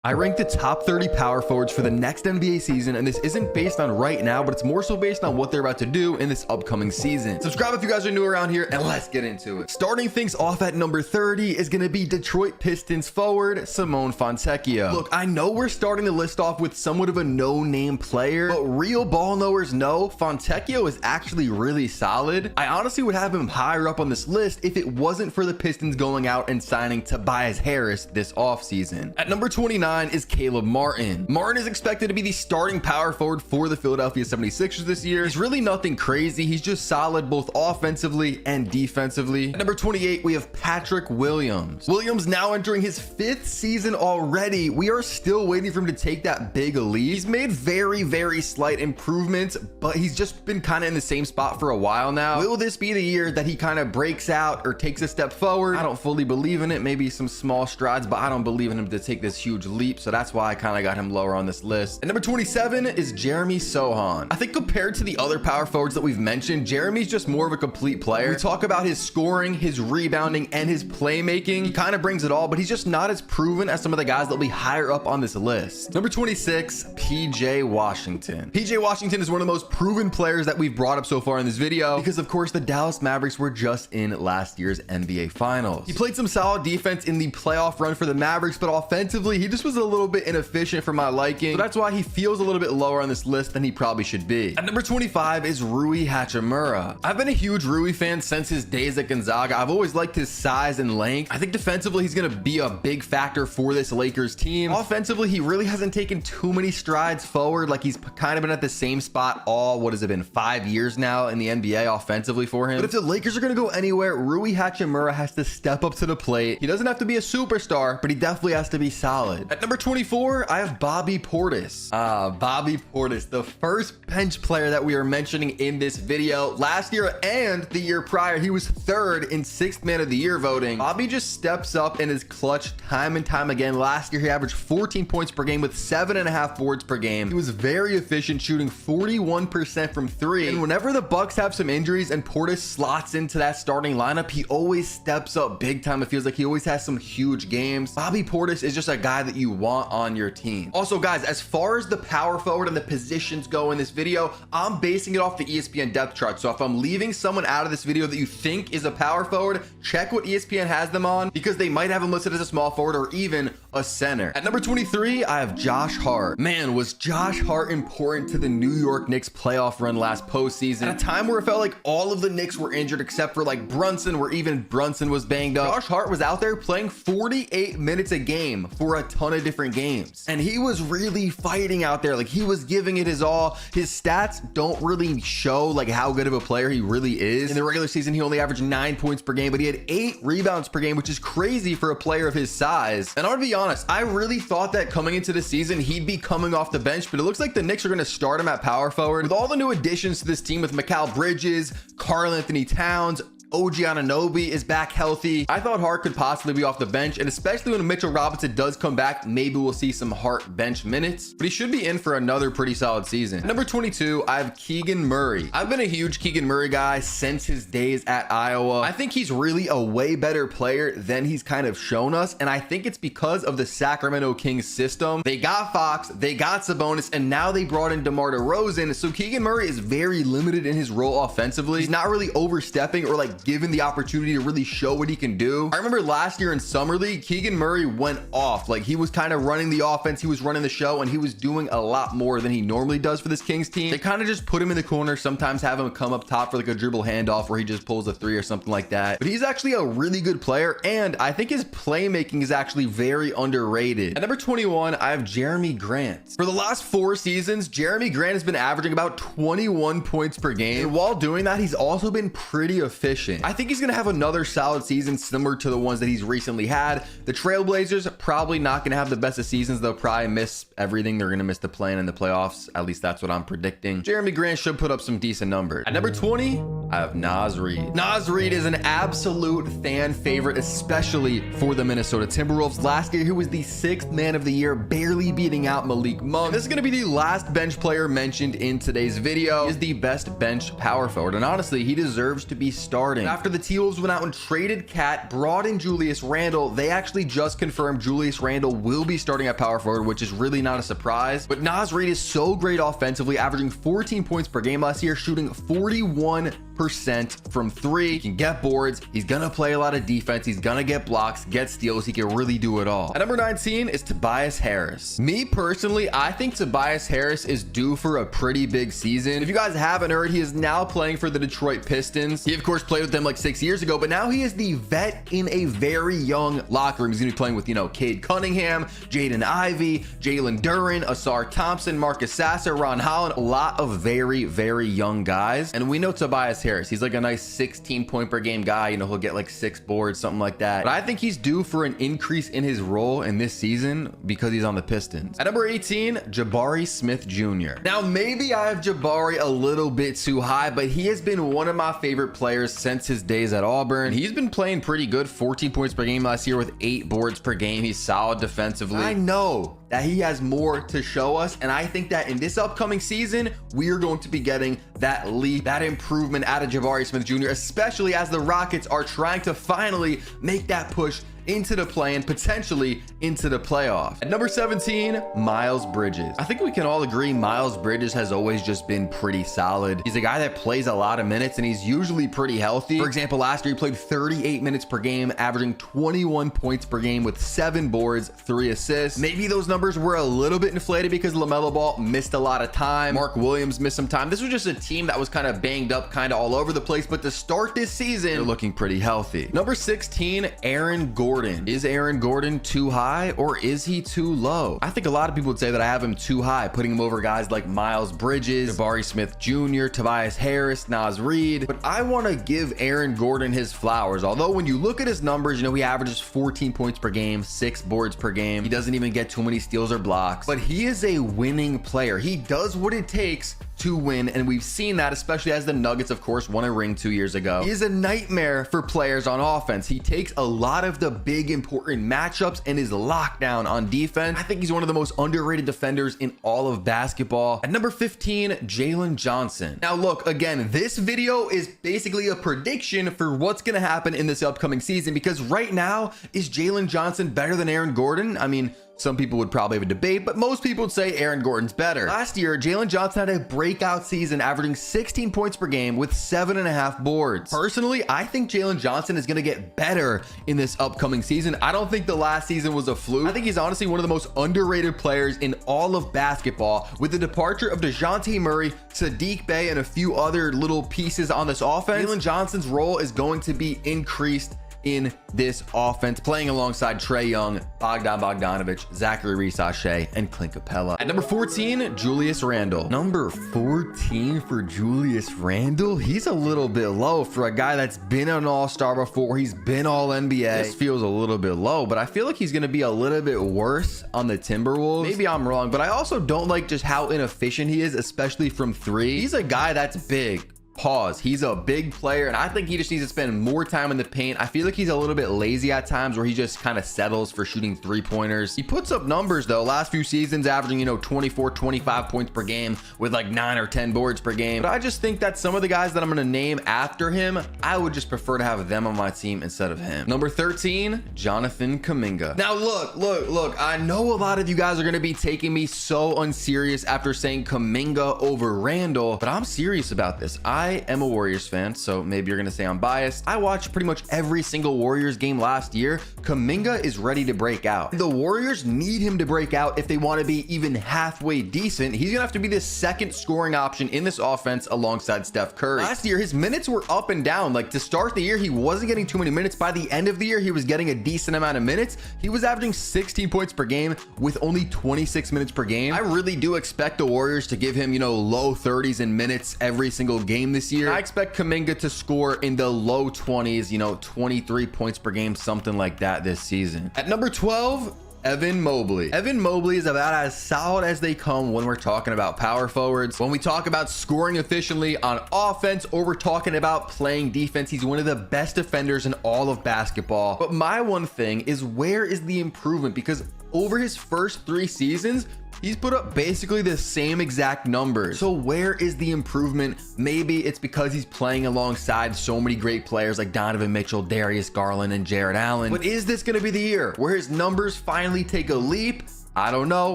I ranked the top 30 power forwards for the next NBA season, and this isn't based on right now, but it's more so based on what they're about to do in this upcoming season. Subscribe if you guys are new around here, and let's get into it. Starting things off at number 30 is going to be Detroit Pistons forward Simone Fontecchio. Look, I know we're starting the list off with somewhat of a no-name player, but real ball knowers know Fontecchio is actually really solid. I honestly would have him higher up on this list if it wasn't for the Pistons going out and signing Tobias Harris this offseason. At number 29 is Caleb Martin. Martin is expected to be the starting power forward for the Philadelphia 76ers this year. He's really nothing crazy. He's just solid both offensively and defensively. At number 28, we have Patrick Williams. Williams now entering his 5th season already. We are still waiting for him to take that big leap. He's made very slight improvements, but he's just been kind of in the same spot for a while now. Will this be the year that he kind of breaks out or takes a step forward? I don't fully believe in it. Maybe some small strides, but I don't believe in him to take this huge leap. So that's why I kind of got him lower on this list. And number 27 is Jeremy Sochan. I think compared to the other power forwards that we've mentioned, Jeremy's just more of a complete player. We talk about his scoring, his rebounding, and his playmaking. He kind of brings it all, but he's just not as proven as some of the guys that'll be higher up on this list. Number 26, PJ Washington. PJ Washington is one of the most proven players that we've brought up so far in this video because, of course, the Dallas Mavericks were just in last year's NBA Finals. He played some solid defense in the playoff run for the Mavericks, but offensively, he just was a little bit inefficient for my liking. So that's why he feels a little bit lower on this list than he probably should be. At number 25 is Rui Hachimura. I've been a huge Rui fan since his days at Gonzaga. I've always liked his size and length. I think defensively, he's going to be a big factor for this Lakers team. Offensively, he really hasn't taken too many strides forward. Like, he's kind of been at the same spot what has it been, 5 years now in the NBA offensively for him. But if the Lakers are going to go anywhere, Rui Hachimura has to step up to the plate. He doesn't have to be a superstar, but he definitely has to be solid. At number 24, I have Bobby Portis. Bobby Portis, the first bench player that we are mentioning in this video. Last year and the year prior, he was 3rd in 6th man of the year voting. Bobby just steps up and is clutch time and time again. Last year, he averaged 14 points per game with 7.5 boards per game. He was very efficient, shooting 41% from 3. And whenever the Bucks have some injuries and Portis slots into that starting lineup, he always steps up big time. It feels like he always has some huge games. Bobby Portis is just a guy that you want on your team. Also, guys, as far as the power forward and the positions go in this video, I'm basing it off the ESPN depth chart. So if I'm leaving someone out of this video that you think is a power forward, check what ESPN has them on, because they might have him listed as a small forward or even a center. At number 23, I have Josh Hart. Man, was Josh Hart important to the New York Knicks playoff run last postseason, at a time where it felt like all of the Knicks were injured except for like Brunson, where even Brunson was banged up. Josh Hart was out there playing 48 minutes a game for a ton of different games, and he was really fighting out there. Like, he was giving it his all. His stats don't really show like how good of a player he really is. In the regular season, he only averaged 9 points per game, but he had 8 rebounds per game, which is crazy for a player of his size. And I'm gonna be honest, I really thought that coming into the season, he'd be coming off the bench, but it looks like the Knicks are gonna start him at power forward. With all the new additions to this team with Mikal Bridges, Karl Anthony Towns, OG Anunoby is back healthy, I thought Hart could possibly be off the bench, and especially when Mitchell Robinson does come back, maybe we'll see some Hart bench minutes, but he should be in for another pretty solid season. Number 22, I have Keegan Murray. I've been a huge Keegan Murray guy since his days at Iowa. I think he's really a way better player than he's kind of shown us, and I think it's because of the Sacramento Kings system. They got Fox, they got Sabonis, and now they brought in DeMar DeRozan, so Keegan Murray is very limited in his role offensively. He's not really overstepping or like given the opportunity to really show what he can do. I remember last year in Summer League, Keegan Murray went off. Like, he was kind of running the offense, he was running the show, and he was doing a lot more than he normally does for this Kings team. They kind of just put him in the corner, sometimes have him come up top for like a dribble handoff where he just pulls a 3 or something like that. But he's actually a really good player, and I think his playmaking is actually very underrated. At number 21, I have Jeremy Grant. For the last 4 seasons, Jeremy Grant has been averaging about 21 points per game, and while doing that, he's also been pretty efficient. I think he's gonna have another solid season similar to the ones that he's recently had. The Trailblazers probably not gonna have the best of seasons. They'll probably miss everything. They're gonna miss the play-in and the playoffs. At least that's what I'm predicting. Jeremy Grant should put up some decent numbers. At number 20, I have Naz Reid. Naz Reid is an absolute fan favorite, especially for the Minnesota Timberwolves. Last year, he was the 6th man of the year, barely beating out Malik Monk. And this is gonna be the last bench player mentioned in today's video. He is the best bench power forward, and honestly, he deserves to be starting. starting. After the T-Wolves went out and traded Cat, brought in Julius Randle, they actually just confirmed Julius Randle will be starting at power forward, which is really not a surprise. But Naz Reid is so great offensively, averaging 14 points per game last year, shooting 41% from three. He can get boards. He's gonna play a lot of defense. He's gonna get blocks, get steals. He can really do it all. At number 19 is Tobias Harris. Me personally, I think Tobias Harris is due for a pretty big season. If you guys haven't heard, he is now playing for the Detroit Pistons. He of course played with them like 6 years ago, but now he is the vet in a very young locker room. He's gonna be playing with, you know, Cade Cunningham, Jaden Ivey, Jalen Duren, Asar Thompson, Marcus Sasser, Ron Holland, a lot of very, very young guys. And we know Tobias Harris, he's like a nice 16 point per game guy. You know, he'll get like 6 boards, something like that. But I think he's due for an increase in his role in this season because he's on the Pistons. At number 18, Jabari Smith Jr. Now, maybe I have Jabari a little bit too high, but he has been one of my favorite players since his days at Auburn. He's been playing pretty good, 14 points per game last year with 8 boards per game. He's solid defensively. I know that he has more to show us, and I think that in this upcoming season, we are going to be getting that leap, that improvement out of Jabari Smith Jr., especially as the Rockets are trying to finally make that push into the play and potentially into the playoff. At number 17, Miles Bridges. I think we can all agree Miles Bridges has always just been pretty solid. He's a guy that plays a lot of minutes and he's usually pretty healthy. For example, last year he played 38 minutes per game, averaging 21 points per game with 7 boards, 3 assists. Maybe those numbers were a little bit inflated because LaMelo Ball missed a lot of time. Mark Williams missed some time. This was just a team that was kind of banged up, kind of all over the place, but to start this season, they're looking pretty healthy. Number 16, Aaron Gordon. Is Aaron Gordon too high or is he too low? I think a lot of people would say that I have him too high, putting him over guys like Miles Bridges, Jabari Smith Jr., Tobias Harris, Naz Reid. But I want to give Aaron Gordon his flowers. Although when you look at his numbers, you know, he averages 14 points per game, 6 boards per game. He doesn't even get too many steals or blocks, but he is a winning player. He does what it takes to win, and we've seen that, especially as the Nuggets of course won a ring 2 years ago. He is a nightmare for players on offense. He takes a lot of the big important matchups and is locked down on defense. I think he's one of the most underrated defenders in all of basketball. At number 15, Jalen Johnson. Now look, again, this video is basically a prediction for what's going to happen in this upcoming season, because right now, is Jalen Johnson better than Aaron Gordon? I mean, some people would probably have a debate, but most people would say Aaron Gordon's better. Last year, Jalen Johnson had a breakout season, averaging 16 points per game with 7.5 boards. Personally, I think Jalen Johnson is going to get better in this upcoming season. I don't think the last season was a fluke. I think he's honestly one of the most underrated players in all of basketball. With the departure of DeJounte Murray, Saddiq Bey, and a few other little pieces on this offense, Jalen Johnson's role is going to be increased in this offense, playing alongside Trae Young, Bogdan Bogdanovic, Zachary Reese-Shea, and Clint Capella. At number 14, Julius Randle. Number 14 for Julius Randle. He's a little bit low for a guy that's been an all-star before. He's been all NBA. This feels a little bit low, but I feel like he's going to be a little bit worse on the Timberwolves. Maybe I'm wrong, but I also don't like just how inefficient he is, especially from 3. He's a guy that's big. Pause. He's a big player, and I think he just needs to spend more time in the paint. I feel like he's a little bit lazy at times, where he just kind of settles for shooting 3-pointers. He puts up numbers though, last few seasons averaging, you know, 24, 25 points per game with like 9 or 10 boards per game. But I just think that some of the guys that I'm going to name after him, I would just prefer to have them on my team instead of him. Number 13, Jonathan Kuminga. Now look, I know a lot of you guys are going to be taking me so unserious after saying Kuminga over Randle, but I'm serious about this. I am a Warriors fan, so maybe you're gonna say I'm biased. I watched pretty much every single Warriors game last year. Kuminga is ready to break out. The Warriors need him to break out if they want to be even halfway decent. He's gonna have to be the second scoring option in this offense alongside Steph Curry. Last year, his minutes were up and down. Like, to start the year, he wasn't getting too many minutes. By the end of the year, he was getting a decent amount of minutes. He was averaging 16 points per game with only 26 minutes per game. I really do expect the Warriors to give him, you know, low 30s in minutes every single game this year. I expect Kuminga to score in the low 20s, you know, 23 points per game, something like that this season. At number 12, Evan Mobley. Evan Mobley is about as solid as they come when we're talking about power forwards. When we talk about scoring efficiently on offense, or we're talking about playing defense, he's one of the best defenders in all of basketball. But my one thing is, where is the improvement? Because over his first 3 seasons, he's put up basically the same exact numbers. So where is the improvement? Maybe it's because he's playing alongside so many great players like Donovan Mitchell, Darius Garland, and Jared Allen. But is this going to be the year where his numbers finally take a leap? I don't know.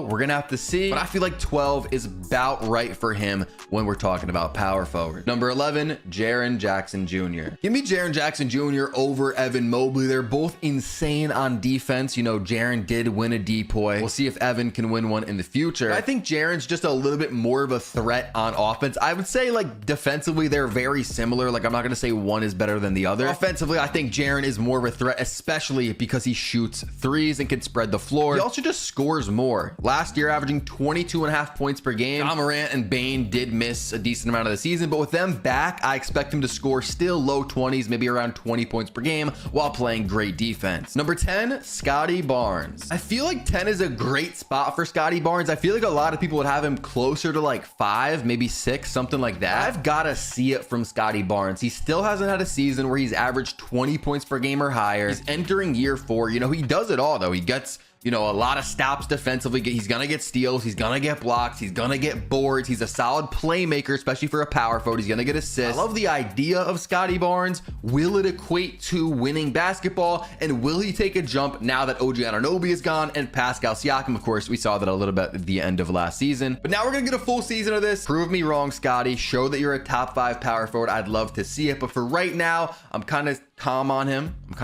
We're going to have to see. But I feel like 12 is about right for him when we're talking about power forward. Number 11, Jaren Jackson Jr. Give me Jaren Jackson Jr. over Evan Mobley. They're both insane on defense. You know, Jaren did win a DPOY. We'll see if Evan can win one in the future. I think Jaren's just a little bit more of a threat on offense. I would say like defensively, they're very similar. Like I'm not going to say one is better than the other. Offensively, I think Jaren is more of a threat, especially because he shoots threes and can spread the floor. He also just scores more. Last year, averaging 22.5 points per game. Ja Morant and Bane did miss a decent amount of the season, but with them back, I expect him to score still low 20s, maybe around 20 points per game while playing great defense. Number 10, Scottie Barnes. I feel like 10 is a great spot for Scottie Barnes. I feel like a lot of people would have him closer to like 5, maybe 6, something like that. I've got to see it from Scottie Barnes. He still hasn't had a season where he's averaged 20 points per game or higher. He's entering year 4. You know, he does it all though. He gets, you know, a lot of stops defensively. He's going to get steals. He's going to get blocks. He's going to get boards. He's a solid playmaker, especially for a power forward. He's going to get assists. I love the idea of Scottie Barnes. Will it equate to winning basketball? And will he take a jump now that OG Anunoby is gone and Pascal Siakam? Of course, we saw that a little bit at the end of last season. But now we're going to get a full season of this. Prove me wrong, Scottie. Show that you're a top 5 power forward. I'd love to see it. But for right now, I'm kind of calm on him. I'm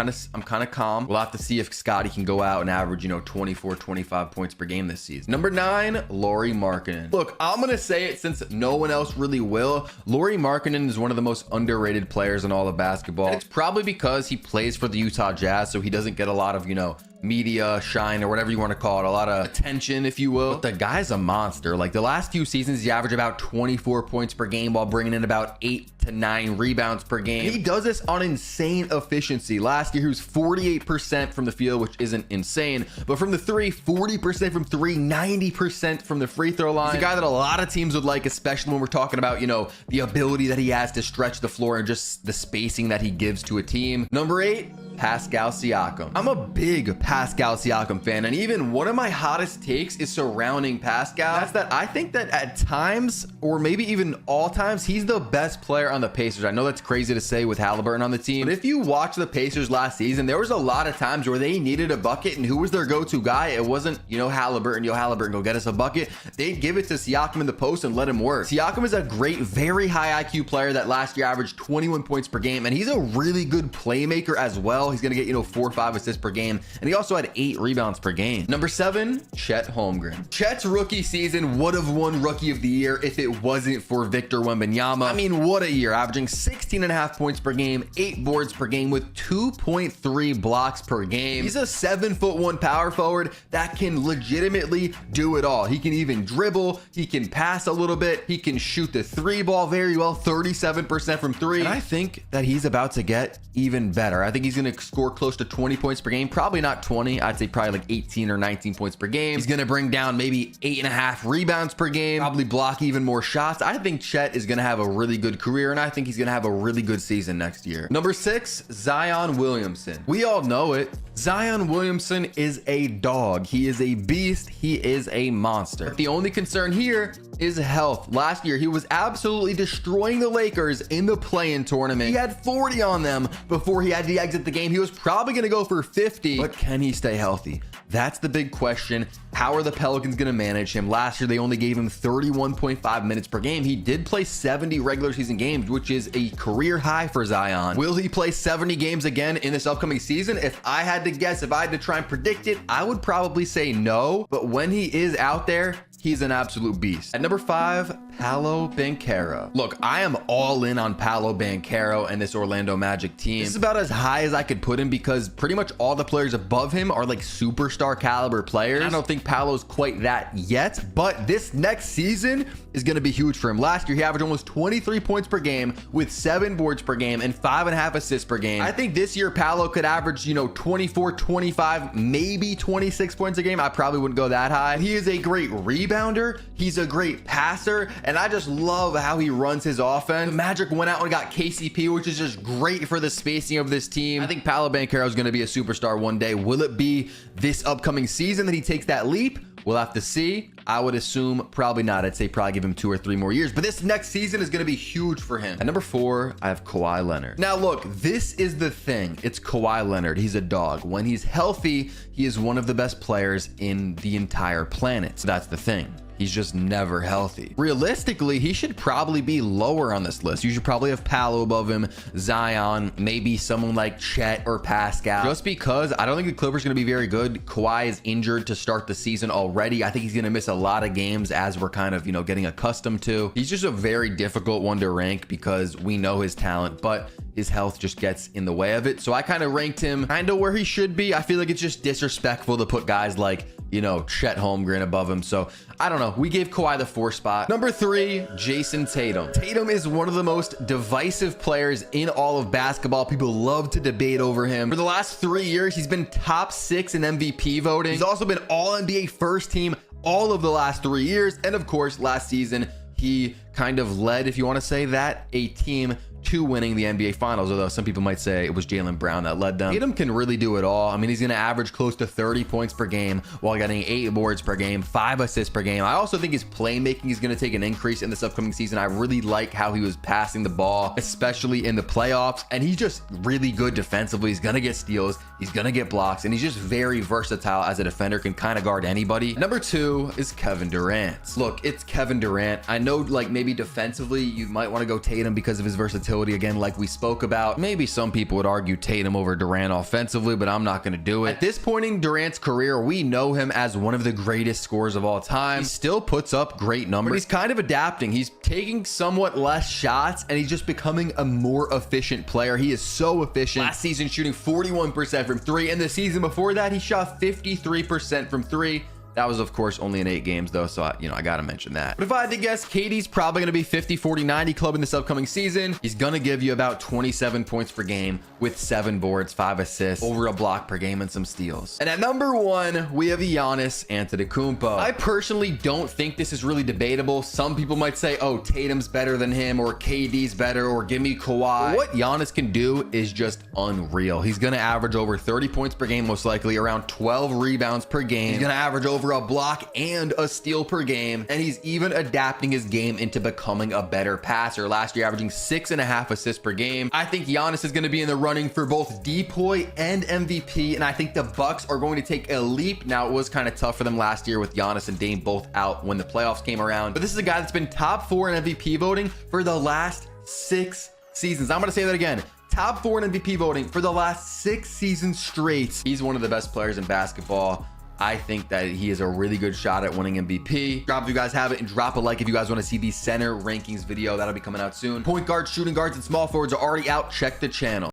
kind of calm. We'll have to see if Scottie can go out and average, you know, 24, 25 points per game this season. Number 9, Lauri Markkanen. Look, I'm going to say it since no one else really will. Lauri Markkanen is one of the most underrated players in all of basketball. And it's probably because he plays for the Utah Jazz, so he doesn't get a lot of, you know, media shine or whatever you want to call it, a lot of attention, if you will. But the guy's a monster. Like the last few seasons, he averaged about 24 points per game while bringing in about 8 to 9 rebounds per game. And he does this on insane efficiency. Last year, he was 48% from the field, which isn't insane, but from the 3, 40% from 3, 90% from the free throw line. He's a guy that a lot of teams would like, especially when we're talking about, you know, the ability that he has to stretch the floor and just the spacing that he gives to a team. Number 8, Pascal Siakam. I'm a big Pascal Siakam fan, and even one of my hottest takes is surrounding Pascal. That's that I think that at times, or maybe even all times, he's the best player on the Pacers. I know that's crazy to say with Halliburton on the team, but if you watch the Pacers last season, there was a lot of times where they needed a bucket, and who was their go-to guy? It wasn't, you know, Halliburton, go get us a bucket. They'd give it to Siakam in the post and let him work. Siakam is a great, very high IQ player that last year averaged 21 points per game, and he's a really good playmaker as well. He's gonna get, you know, 4 or 5 assists per game, and he also had 8 rebounds per game. Number 7, Chet Holmgren. Chet's rookie season would have won Rookie of the Year if it wasn't for Victor Wembanyama. I mean, what a year, averaging 16.5 points per game, 8 boards per game with 2.3 blocks per game. He's a 7'1" power forward that can legitimately do it all. He can even dribble, he can pass a little bit, he can shoot the 3 ball very well, 37% from 3. And I think that he's about to get even better. I think he's going to score close to 20 points per game, probably not 20. I'd say probably like 18 or 19 points per game. He's going to bring down maybe 8.5 rebounds per game, probably block even more shots. I think Chet is going to have a really good career, and I think he's going to have a really good season next year. Number 6, Zion Williamson. We all know it. Zion Williamson is a dog. He is a beast. He is a monster. But the only concern here is health. Last year, he was absolutely destroying the Lakers in the play-in tournament. He had 40 on them before he had to exit the game. He was probably going to go for 50, but can he stay healthy? That's the big question. How are the Pelicans going to manage him? Last year, they only gave him 31.5 minutes per game. He did play 70 regular season games, which is a career high for Zion. Will he play 70 games again in this upcoming season? If I had to guess, if I had to try and predict it, I would probably say no. But when he is out there, he's an absolute beast. At number 5, Paolo Banchero. Look, I am all in on Paolo Banchero and this Orlando Magic team. This is about as high as I could put him because pretty much all the players above him are like superstar caliber players. I don't think Paolo's quite that yet, but this next season is going to be huge for him. Last year, he averaged almost 23 points per game with 7 boards per game and 5.5 assists per game. I think this year, Paolo could average, you know, 24, 25, maybe 26 points a game. I probably wouldn't go that high. He is a great rebounder. He's a great passer, and I just love how he runs his offense. The Magic went out and got KCP, which is just great for the spacing of this team. I think Paolo Banchero is going to be a superstar one day. Will it be this upcoming season that he takes that leap? We'll have to see. I would assume probably not. I'd say probably give him 2 or 3 more years, but this next season is going to be huge for him. At number 4, I have Kawhi Leonard. Now look, this is the thing. It's Kawhi Leonard. He's a dog. When he's healthy, he is one of the best players in the entire planet. So that's the thing. He's just never healthy. Realistically, he should probably be lower on this list. You should probably have Paolo above him, Zion, maybe someone like Chet or Pascal. Just because I don't think the Clippers are going to be very good. Kawhi is injured to start the season already. I think he's going to miss a lot of games as we're kind of, getting accustomed to. He's just a very difficult one to rank because we know his talent, but his health just gets in the way of it. So I kind of ranked him kind of where he should be. I feel like it's just disrespectful to put guys like, Chet Holmgren above him. So I don't know. We gave Kawhi the 4 spot. Number 3, Jason Tatum. Tatum is one of the most divisive players in all of basketball. People love to debate over him. For the last 3 years, he's been top 6 in MVP voting. He's also been all NBA first team all of the last 3 years. And of course, last season, he kind of led, if you want to say that, a team to winning the NBA Finals, although some people might say it was Jaylen Brown that led them. Tatum can really do it all. I mean, he's going to average close to 30 points per game while getting 8 boards per game, 5 assists per game. I also think his playmaking is going to take an increase in this upcoming season. I really like how he was passing the ball, especially in the playoffs, and he's just really good defensively. He's going to get steals, he's going to get blocks, and he's just very versatile as a defender, can kind of guard anybody. Number 2 is Kevin Durant. Look, it's Kevin Durant. I know, like, maybe defensively you might want to go Tatum because of his versatility. Again, like we spoke about, maybe some people would argue Tatum over Durant offensively, but I'm not going to do it. At this point in Durant's career, we know him as one of the greatest scorers of all time. He still puts up great numbers. But he's kind of adapting. He's taking somewhat less shots and he's just becoming a more efficient player. He is so efficient. Last season shooting 41% from 3, and the season before that he shot 53% from 3. That was, of course, only in 8 games, though, so, I got to mention that. But if I had to guess, KD's probably going to be 50, 40, 90 club in this upcoming season. He's going to give you about 27 points per game with 7 boards, 5 assists, over a block per game, and some steals. And at number 1, we have Giannis Antetokounmpo. I personally don't think this is really debatable. Some people might say, oh, Tatum's better than him, or KD's better, or give me Kawhi. But what Giannis can do is just unreal. He's going to average over 30 points per game, most likely, around 12 rebounds per game. He's going to average over a block and a steal per game, and he's even adapting his game into becoming a better passer. Last year averaging 6.5 assists per game. I think Giannis is going to be in the running for both DPOY and MVP, and I think the Bucks are going to take a leap. Now, it was kind of tough for them last year with Giannis and Dame both out when the playoffs came around, but this is a guy that's been top 4 in MVP voting for the last 6 seasons. I'm going to say that again. Top 4 in MVP voting for the last 6 seasons straight. He's one of the best players in basketball. I think that he is a really good shot at winning MVP. Drop if you guys have it, and drop a like if you guys want to see the center rankings video. That'll be coming out soon. Point guards, shooting guards, and small forwards are already out. Check the channel.